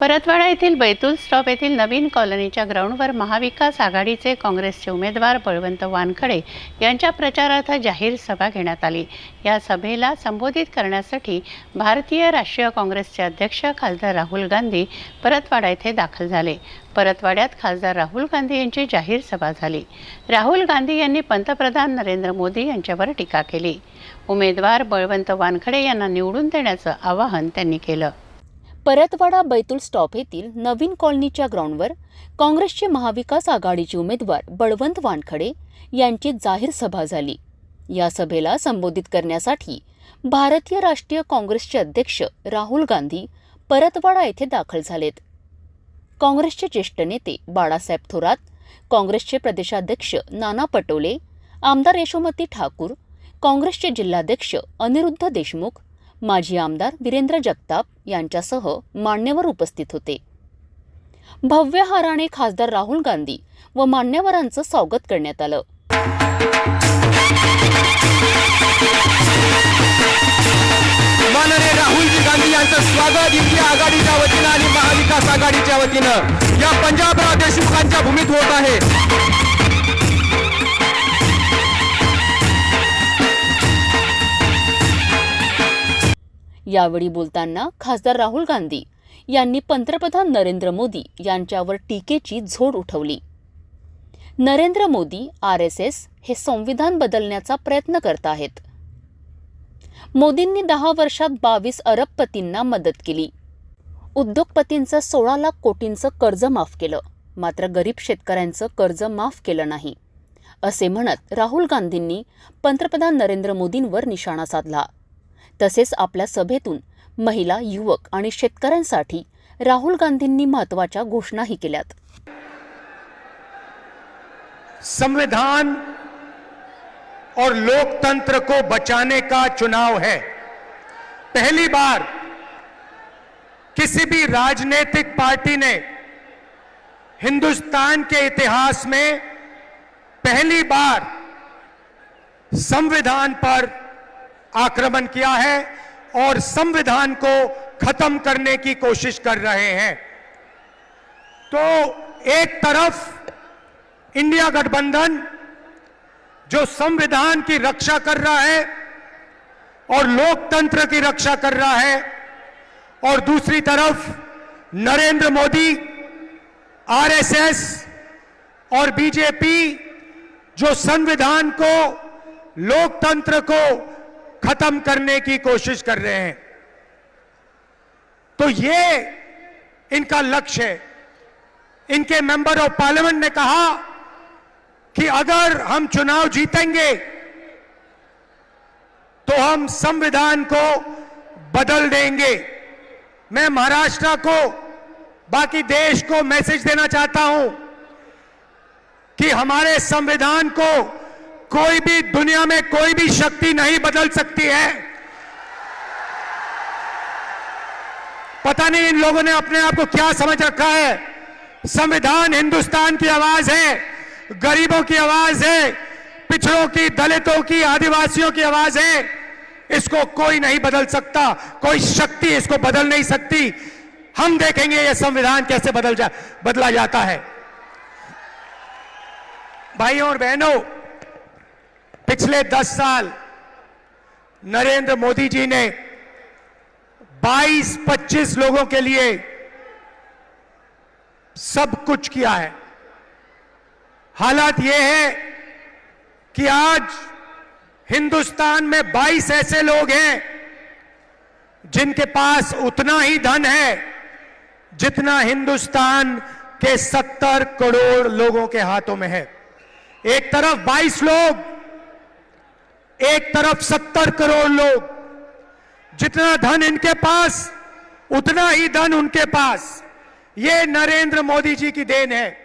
परतवाडा येथील बैतूल स्टॉप येथील नवीन कॉलनीच्या ग्राउंडवर महाविकास आघाडीचे काँग्रेसचे उमेदवार बळवंत वानखडे यांच्या प्रचारार्थ जाहीर सभा घेण्यात आली। या सभेला संबोधित करण्यासाठी भारतीय राष्ट्रीय काँग्रेसचे अध्यक्ष खासदार राहुल गांधी परतवाडा येथे दाखल झाले। परतवाड्यात खासदार राहुल गांधी यांची जाहीर सभा झाली। राहुल गांधी यांनी पंतप्रधान नरेंद्र मोदी यांच्यावर टीका केली। उमेदवार बळवंत वानखडे यांना निवडून देण्याचं आवाहन त्यांनी केलं। परतवाडा बैतूल स्टॉप येथील नवीन कॉलनीच्या ग्राउंडवर काँग्रेसचे महाविकास आघाडीचे उमेदवार बळवंत वानखडे यांची जाहीर सभा झाली। या सभेला संबोधित करण्यासाठी भारतीय राष्ट्रीय काँग्रेसचे अध्यक्ष राहुल गांधी परतवाडा येथे दाखल झालेत। काँग्रेसचे ज्येष्ठ नेते बाळासाहेब थोरात, काँग्रेसचे प्रदेशाध्यक्ष नाना पटोले, आमदार यशोमती ठाकूर, काँग्रेसचे जिल्हाध्यक्ष अनिरुद्ध देशमुख, माजी आमदार वीरेंद्र जगताप यांच्यासह मान्यवर उपस्थित होते। भव्य हाराने खासदार राहुल गांधी व मान्यवरांचं स्वागत करण्यात आलं। माननीय राहुलजी गांधी यांचं स्वागत इंडिया आघाडीच्या वतीनं आणि महाविकास आघाडीच्या वतीनं या पंजाबराव देशमुखांच्या भूमीत होत आहे। यावेळी बोलताना खासदार राहुल गांधी यांनी पंतप्रधान नरेंद्र मोदी यांच्यावर टीकेची झोड उठवली। नरेंद्र मोदी RSS हे संविधान बदलण्याचा प्रयत्न करत आहेत। मोदींनी 10 वर्षात 22 अरबपतींना मदत केली। उद्योगपतींचं 16 लाख कोटींचं कर्ज माफ केलं, मात्र गरीब शेतकऱ्यांचं कर्ज माफ केलं नाही, असे म्हणत राहुल गांधींनी पंतप्रधान नरेंद्र मोदींवर निशाणा साधला। तसेच आपल्या सभेतून महिला, युवक आणि शेतकऱ्यांसाठी राहुल गांधींनी महत्त्वाच्या घोषणाही केल्यात। संविधान और लोकतंत्र को बचाने का चुनाव है। पहली बार किसी भी राजनीतिक पार्टी ने हिंदुस्तान के इतिहास में पहली बार संविधान पर आक्रमण किया है और संविधान को खत्म करने की कोशिश कर रहे हैं। तो एक तरफ इंडिया गठबंधन जो संविधान की रक्षा कर रहा है और लोकतंत्र की रक्षा कर रहा है, और दूसरी तरफ नरेंद्र मोदी, RSS और बीजेपी जो संविधान को, लोकतंत्र को खत्म करने की कोशिश कर रहे हैं। तो ये इनका लक्ष्य है। इनके मेंबर ऑफ पार्लियामेंट ने कहा कि अगर हम चुनाव जीतेंगे तो हम संविधान को बदल देंगे। मैं महाराष्ट्र को, बाकी देश को मैसेज देना चाहता हूं कि हमारे संविधान को कोई भी, दुनिया में कोई भी शक्ति नहीं बदल सकती है। पता नहीं इन लोगों ने अपने आप को क्या समझ रखा है। संविधान हिंदुस्तान की आवाज है, गरीबों की आवाज है, पिछड़ों की, दलितों की, आदिवासियों की आवाज है। इसको कोई नहीं बदल सकता, कोई शक्ति इसको बदल नहीं सकती। हम देखेंगे ये संविधान कैसे बदला जाता है। भाइयों और बहनों, पिछले 10 साल नरेंद्र मोदी जी ने 22-25 लोगों के लिए सब कुछ किया है। हालात यह है कि आज हिंदुस्तान में 22 ऐसे लोग हैं जिनके पास उतना ही धन है जितना हिंदुस्तान के 70 करोड़ लोगों के हाथों में है। एक तरफ 22 लोग, एक तरफ 70 करोड़ लोग। जितना धन इनके पास, उतना ही धन उनके पास। ये नरेंद्र मोदी जी की देन है।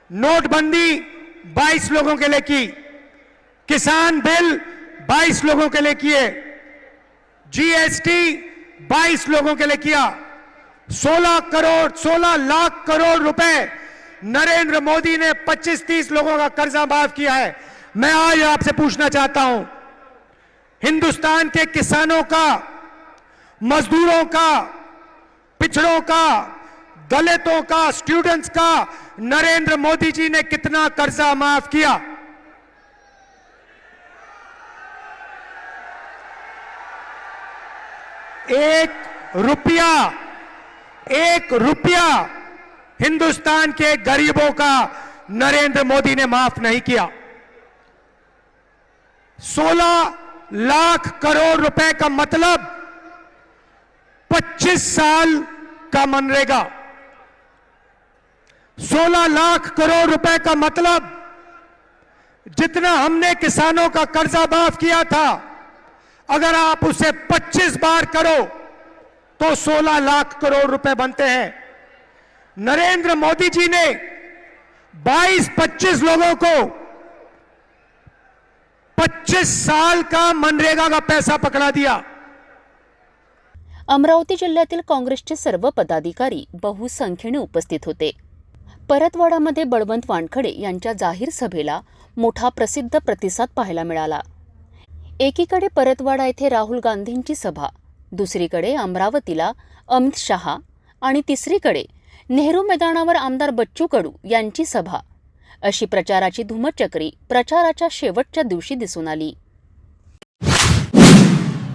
नोटबंदी 22 लोगों के लिए की, किसान बिल 22 लोगों के लिए किए, GST 22 लोगों के लिए किया, 16 लाख करोड़ रुपए नरेंद्र मोदी ने 25-30 लोगों का कर्जा माफ किया है। मैं आज आपसे पूछना चाहता हूं, हिंदुस्तान के किसानों का, मजदूरों का, पिछड़ों का, दलितों का, स्टूडेंट्स का नरेंद्र मोदी जी ने कितना कर्जा माफ किया। एक रुपया हिंदुस्तान के गरीबों का नरेंद्र मोदी ने माफ नहीं किया। 16 लाख करोड़ रुपए का मतलब 25 साल का मनरेगा। 16 लाख करोड़ रुपए का मतलब जितना हमने किसानों का कर्जा माफ किया था, अगर आप उसे 25 बार करो तो 16 लाख करोड़ रुपए बनते हैं। नरेंद्र मोदी जी ने 22-25 लोगों को 25 साल का मनरेगा का पैसा पकड़ा दिया। अमरावती जिल्ह्यातील काँग्रेसचे सर्व पदाधिकारी बहुसंख्येने उपस्थित होते. परतवाडामध्ये बळवंत वानखडे यांच्या जाहीर सभेला मोठा प्रसिद्ध प्रतिसाद पाहायला मिळाला. एकीकडे परतवाडा येथे राहुल गांधींची सभा, दुसरीकडे अमरावतीला अमित शहा आणि तिसरीकडे नेहरू मैदानावर आमदार बच्चू कडू यांची सभा, अशी प्रचाराची धुमचक्री प्रचाराच्या शेवटच्या दिवशी दिसून आली.